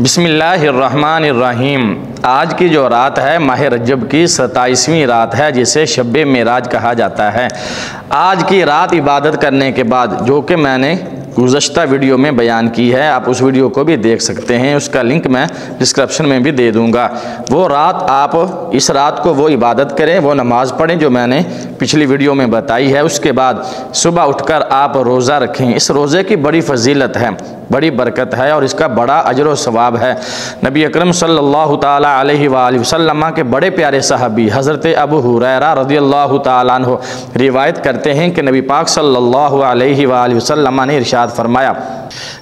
बिस्मिल्लाहिर्रहमानिर्रहीम। आज की जो रात है माह रजब की 27वीं रात है, जिसे शब-ए मेराज कहा जाता है। आज की रात इबादत करने के बाद, जो कि मैंने गुज़श्ता वीडियो में बयान की है, आप उस वीडियो को भी देख सकते हैं, उसका लिंक मैं डिस्क्रिप्शन में भी दे दूंगा। वो रात आप इस रात को वो इबादत करें, वो नमाज़ पढ़ें जो मैंने पिछली वीडियो में बताई है। उसके बाद सुबह उठकर आप रोज़ा रखें। इस रोज़े की बड़ी फजीलत है, बड़ी बरकत है और इसका बड़ा अजर व सवाब है। नबी अकरम सल्लल्लाहु ताला अलैहि वसल्लम के बड़े प्यारे सहाबी हज़रत अबू हुरैरा रज़ियल्लाहु ताला अन्हु रिवायत करते हैं कि नबी पाक सल्लल्लाहु अलैहि वसल्लम ने इरशाद फरमाया,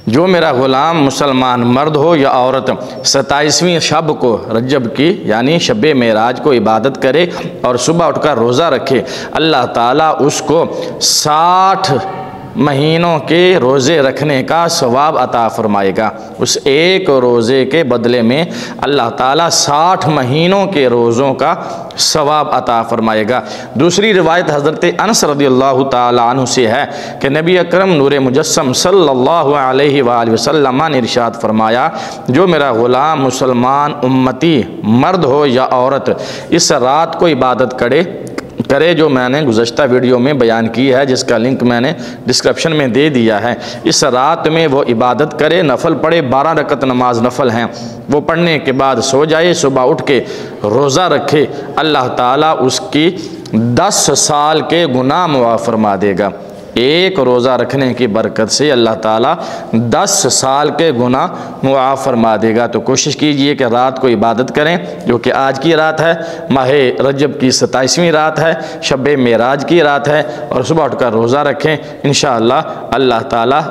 जो मेरा ग़ुलाम मुसलमान मर्द हो या औरत 27वीं शब को रजब की यानी शब-ए मेराज को इबादत करे और सुबह उठकर रोज़ा रखे, अल्लाह ताला उसको 60 महीनों के रोज़े रखने का सवाब अता फरमाएगा। उस एक रोज़े के बदले में अल्लाह ताला 60 महीनों के रोज़ों का सवाब अता फरमाएगा। दूसरी रिवायत हज़रत अनस रज़ियल्लाहु ताला अन्हु से है कि नबी अकरम नूर मुजस्सम सल्लल्लाहु अलैहि वसल्लम ने इरशाद फरमाया, जो मेरा ग़ुलाम मुसलमान उम्मती मर्द हो या औरत इस रात को इबादत करे जो मैंने गुज़श्ता वीडियो में बयान की है, जिसका लिंक मैंने डिस्क्रिप्शन में दे दिया है। इस रात में वो इबादत करे, नफल पढ़े, 12 रकत नमाज नफल हैं, वो पढ़ने के बाद सो जाए, सुबह उठ के रोज़ा रखे, अल्लाह ताला उसकी 10 साल के गुनाह मुआफ़ फरमा देगा। एक रोज़ा रखने की बरकत से अल्लाह ताला 10 साल के गुनाह मुआफ़ फरमा देगा। तो कोशिश कीजिए कि रात को इबादत करें, जो कि आज की रात है, माह रजब की 27वीं रात है, शब-ए मेराज की रात है, और सुबह उठकर रोज़ा रखें। इंशाअल्लाह अल्लाह ताला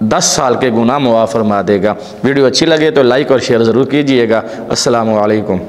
10 साल के गुनाह मुआफ़ फरमा देगा। वीडियो अच्छी लगे तो लाइक और शेयर ज़रूर कीजिएगा। अस्सलामु अलैकुम।